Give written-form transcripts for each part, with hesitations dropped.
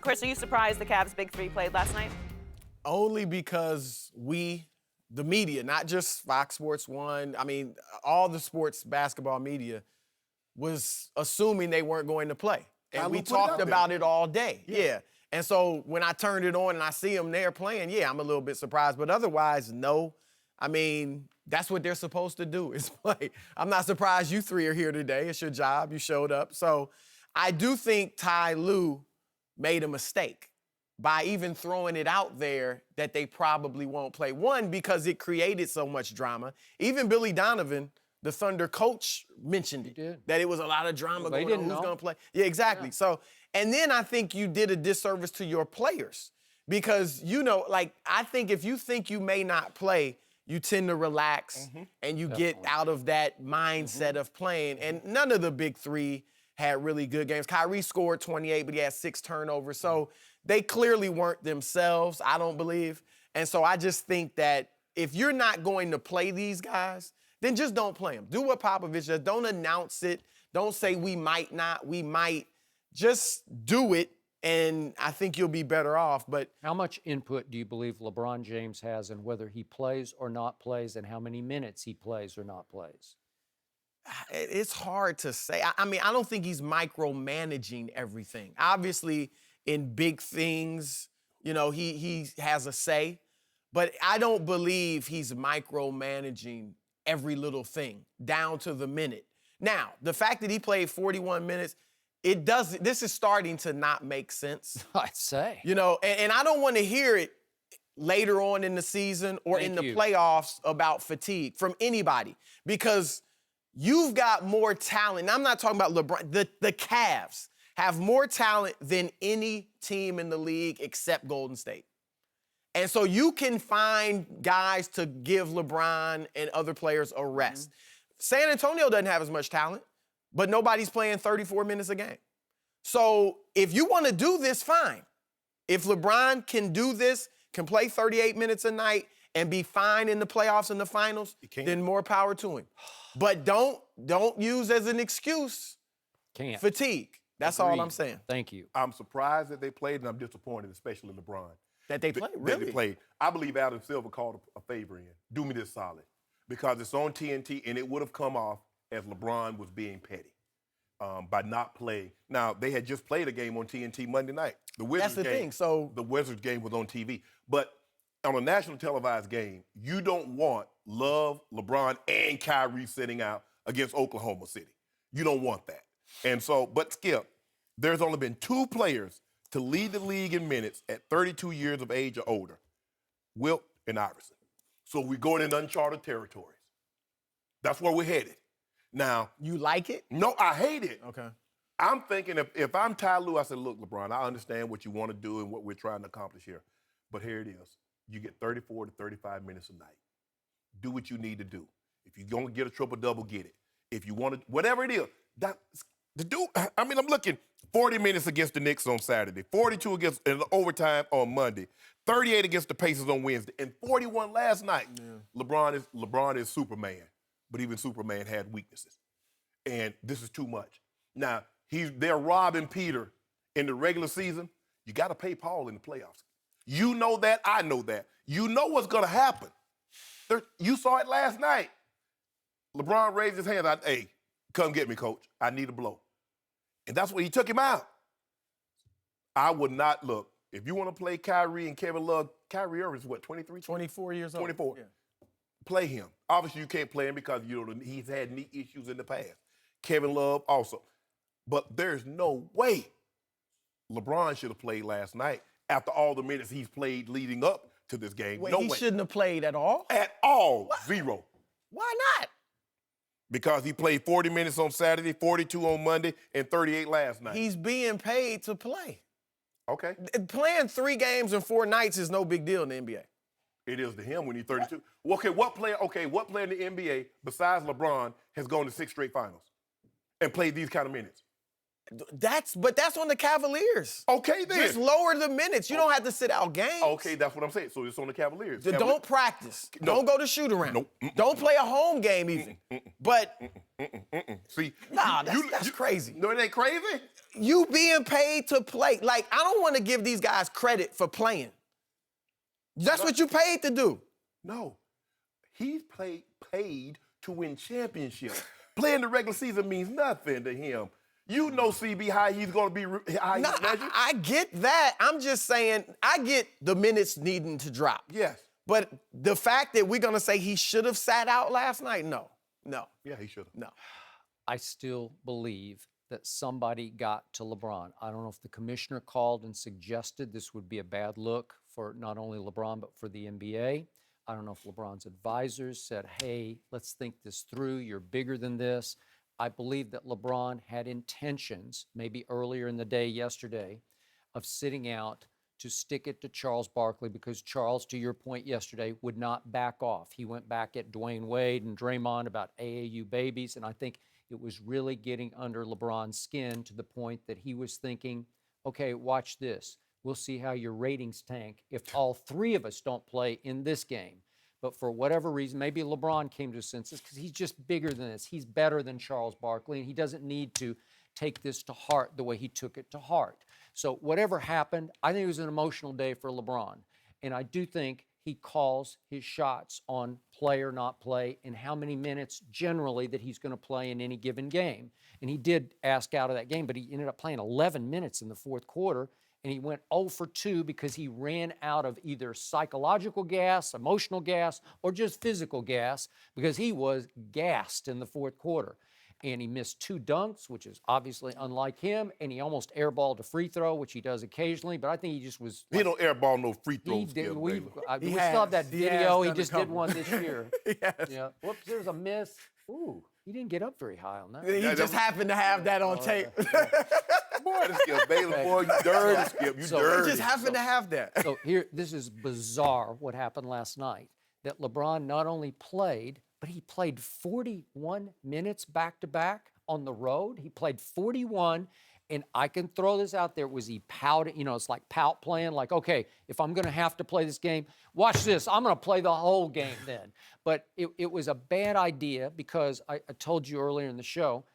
Chris, are you surprised the Cavs' big three played last night? Only because the media, not just Fox Sports 1, I mean, all the sports basketball media was assuming they weren't going to play. And we talked about it all day. Yeah. And so when I turned it on and I see them there playing, yeah, I'm a little bit surprised. But otherwise, no. I mean, that's what they're supposed to do is play. I'm not surprised you three are here today. It's your job. You showed up. So I do think Ty Lue made a mistake by even throwing it out there that they probably won't play. One, because it created so much drama. Even Billy Donovan, the Thunder coach, mentioned it, that it was a lot of drama going on, who's going to play. Yeah, exactly. Yeah. So, and then I think you did a disservice to your players because, you know, like, I think if you think you may not play, you tend to relax and you get out of that mindset of playing. And none of the big three had really good games. Kyrie scored 28, but he had 6 turnovers. So they clearly weren't themselves, I don't believe. And so I just think that if you're not going to play these guys, then just don't play them. Do what Popovich does. Don't announce it. Don't say we might not, we might. Just do it, and I think you'll be better off. But how much input do you believe LeBron James has in whether he plays or not plays and how many minutes he plays or not plays? It's hard to say. I mean, I don't think he's micromanaging everything. Obviously, in big things, you know, he has a say. But I don't believe he's micromanaging every little thing down to the minute. Now, the fact that he played 41 minutes, this is starting to not make sense. I'd say. You know, and I don't want to hear it later on in the season or in the playoffs about fatigue from anybody because you've got more talent. And I'm not talking about LeBron. The Cavs have more talent than any team in the league except Golden State. And so you can find guys to give LeBron and other players a rest. San Antonio doesn't have as much talent, but nobody's playing 34 minutes a game. So if you want to do this, fine. If LeBron can do this, can play 38 minutes a night and be fine in the playoffs and the finals, then more power to him. But don't use as an excuse fatigue. That's all I'm saying. Thank you. I'm surprised that they played, and I'm disappointed, especially LeBron. That they played, really? That they played. I believe Adam Silver called a favor in. Do me this solid. Because it's on TNT, and it would have come off as LeBron was being petty by not playing. Now, they had just played a game on TNT Monday night. The Wizards game, the Wizards game was on TV. But on a national televised game, you don't want Love, LeBron, and Kyrie sitting out against Oklahoma City. You don't want that. And so, but Skip, there's only been 2 players to lead the league in minutes at 32 years of age or older, Wilt and Iverson. So we're going in uncharted territories. That's where we're headed. Now. You like it? No, I hate it. Okay. I'm thinking if I'm Ty Lue, I said, look, LeBron, I understand what you want to do and what we're trying to accomplish here. But here it is. You get 34 to 35 minutes a night. Do what you need to do. If you're going to get a triple-double, get it. If you want to, whatever it is. I'm looking 40 minutes against the Knicks on Saturday, 42 against in overtime on Monday, 38 against the Pacers on Wednesday, and 41 last night. Yeah. LeBron is Superman, but even Superman had weaknesses. And this is too much. Now, they're robbing Peter in the regular season. You got to pay Paul in the playoffs. You know that, I know that. You know what's going to happen. You saw it last night. LeBron raised his hand. Hey, come get me, coach. I need a blow. And that's when he took him out. I would not look. If you want to play Kyrie and Kevin Love, Kyrie Irving's what, 23? 24 years old. 24. Yeah. Play him. Obviously, you can't play him because he's had knee issues in the past. Kevin Love also. But there's no way LeBron should have played last night after all the minutes he's played leading up to this game. Wait, no he way. Shouldn't have played at all? At all. What? 0. Why not? Because he played 40 minutes on Saturday, 42 on Monday, and 38 last night. He's being paid to play. Okay. Playing 3 games in 4 nights is no big deal in the NBA. It is to him when he's 32. What? What player in the NBA besides LeBron has gone to 6 straight finals and played these kind of minutes? That's on the Cavaliers. Okay, then. Just lower the minutes. You don't have to sit out games. Okay, that's what I'm saying. So it's on the Cavaliers. Don't practice. No. Don't go to shoot around. Nope. Don't play a home game even. But See, that's crazy. No, it ain't crazy. You being paid to play. Like, I don't want to give these guys credit for playing. That's what you paid to do. No. He's paid to win championships. Playing the regular season means nothing to him. You know, CB, how he's going to be how he's measured. I get that. I'm just saying, I get the minutes needing to drop. Yes. But the fact that we're going to say he should have sat out last night, no. Yeah, he should have. No. I still believe that somebody got to LeBron. I don't know if the commissioner called and suggested this would be a bad look for not only LeBron, but for the NBA. I don't know if LeBron's advisors said, hey, let's think this through. You're bigger than this. I believe that LeBron had intentions, maybe earlier in the day yesterday, of sitting out to stick it to Charles Barkley because Charles, to your point yesterday, would not back off. He went back at Dwayne Wade and Draymond about AAU babies, and I think it was really getting under LeBron's skin to the point that he was thinking, okay, watch this. We'll see how your ratings tank if all three of us don't play in this game. But for whatever reason, maybe LeBron came to his senses because he's just bigger than this. He's better than Charles Barkley, and he doesn't need to take this to heart the way he took it to heart. So whatever happened, I think it was an emotional day for LeBron. And I do think he calls his shots on play or not play and how many minutes generally that he's going to play in any given game. And he did ask out of that game, but he ended up playing 11 minutes in the fourth quarter. And he went 0 for 2 because he ran out of either psychological gas, emotional gas, or just physical gas because he was gassed in the fourth quarter. And he missed 2 dunks, which is obviously unlike him, and he almost airballed a free throw, which he does occasionally, but I think he just was... He don't airball no free throws. He did, we He still has. have that He video. has He done a just did couple. one this year. Yes. Yeah. Whoops, there's a miss. Ooh, he didn't get up very high on that. He just happened to have that on tape. Boy, this Skip Bayless, boy, you dirty, Skip. You So- dirty. He just happened to have that. So here, this is bizarre what happened last night, that LeBron not only played, but he played 41 minutes back-to-back on the road. He played 41, and I can throw this out there. Was he pouting? You know, it's like pout playing, like, okay, if I'm going to have to play this game, watch this. I'm going to play the whole game then. But it was a bad idea because I told you earlier in the show,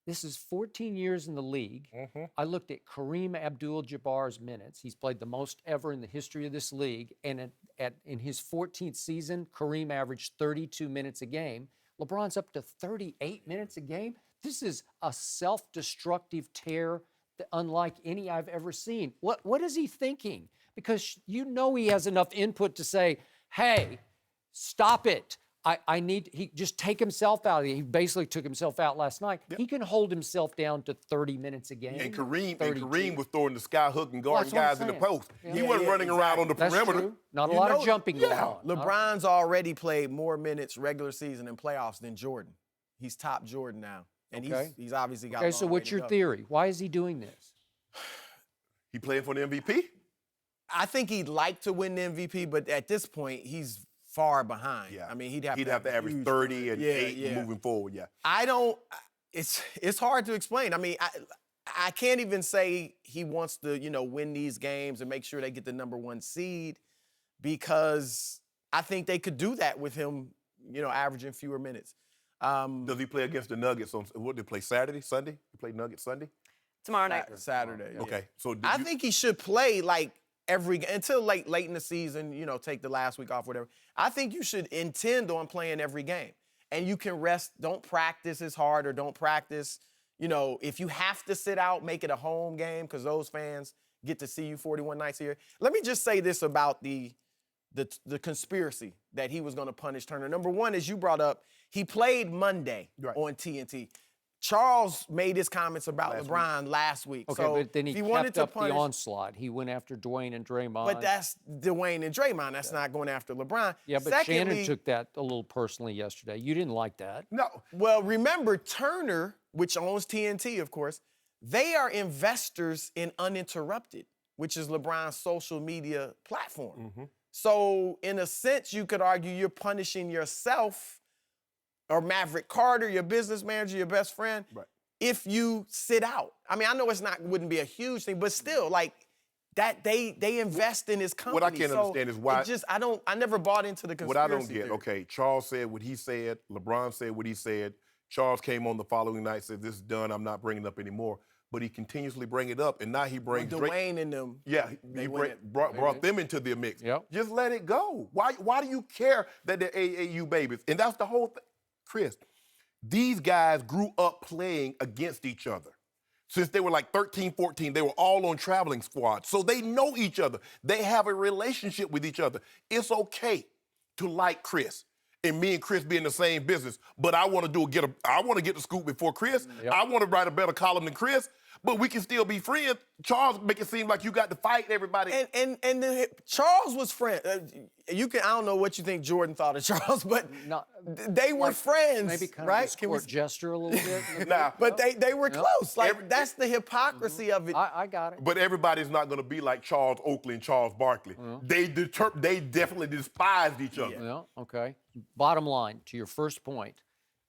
this is 14 years in the league. I looked at Kareem Abdul-Jabbar's minutes. He's played the most ever in the history of this league. And in his 14th season, Kareem averaged 32 minutes a game. LeBron's up to 38 minutes a game. This is a self-destructive tear unlike any I've ever seen. What is he thinking? Because you know he has enough input to say, hey, stop it. He just take himself out. He basically took himself out last night. Yep. He can hold himself down to 30 minutes a game. And Kareem was throwing the sky hook and guarding guys in the post. Yeah. He wasn't running around on the That's perimeter. true. Not a lot of jumping going on. LeBron's already played more minutes regular season and playoffs than Jordan. He's top Jordan now. And he's obviously got Okay, so what's your theory? Why is he doing this? He playing for the MVP? I think he'd like to win the MVP, but at this point, he's far behind. Yeah. I mean, he'd have to average 30 and 8 moving forward, yeah. It's hard to explain. I mean, I can't even say he wants to, win these games and make sure they get the #1 seed because I think they could do that with him, averaging fewer minutes. Does he play against the Nuggets on, what, they play Saturday, Sunday? He play Nuggets Sunday? Tomorrow night. Saturday. Yeah. Okay. So I think he should play like until late in the season, take the last week off, whatever. I think you should intend on playing every game. And you can rest, don't practice as hard or don't practice. If you have to sit out, make it a home game because those fans get to see you 41 nights a year. Let me just say this about the conspiracy that he was going to punish Turner. Number one, as you brought up, he played Monday on TNT. Charles made his comments about LeBron last week. Okay, so but then he if kept up punish, the onslaught. He went after Dwayne and Draymond. But that's Dwayne and Draymond. That's not going after LeBron. Yeah, but Secondly, Shannon took that a little personally yesterday. You didn't like that. No. Well, remember, Turner, which owns TNT, of course, they are investors in Uninterrupted, which is LeBron's social media platform. So in a sense, you could argue you're punishing yourself or Maverick Carter, your business manager, your best friend, if you sit out. I mean, I know wouldn't be a huge thing, but still, like that, they invest in his company. What I can't understand is why. I never bought into the conspiracy What I don't get, theory. okay, Charles said what he said, LeBron said what he said. Charles came on the following night, said, this is done, I'm not bringing it up anymore. but he continuously bring it up, and now he brings But Drake. Dwayne and them. Yeah, They he win it. brought them into the mix. Yep. Just let it go. Why do you care that they're AAU babies? And that's the whole thing. Chris, these guys grew up playing against each other. Since they were like 13, 14, they were all on traveling squads. So they know each other. They have a relationship with each other. It's okay to like Chris and me and Chris be in the same business, but I want to get the scoop before Chris. Yep. I want to write a better column than Chris, but we can still be friends. Charles make it seem like you got to fight everybody. Charles was friend. I don't know what you think Jordan thought of Charles, but they were friends, Maybe kind right? of a sport gesture a little bit. Nah, But they were Yep. close. Like that's the hypocrisy of it. I got it. but everybody's not going to be like Charles Oakley and Charles Barkley. They definitely despised each other. Yeah, okay. Bottom line, to your first point,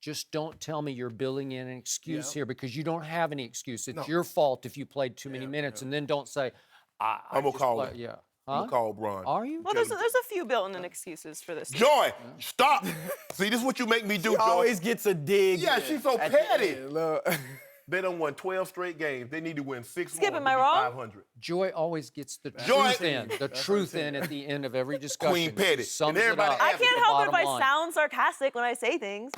just don't tell me you're building in an excuse here because you don't have any excuse. It's your fault if you played too many minutes, and then don't say, I I'm gonna just call play-" him. Yeah. I'm Huh? gonna call Bron. Are you? Well, there's a few built-in excuses for this. Joy, stop. See, this is what you make me do, She Joy. always gets a dig. Yeah, she's so at the petty. end. Look. They done won 12 straight games. They need to win 6 Skip, more am to I be wrong? 500. Joy always gets the Joy- truth in. The truth in at the end of every discussion. Queen Petty. Sums And everybody it up. I asks can't the help it if bottom I line. sound sarcastic when I say things.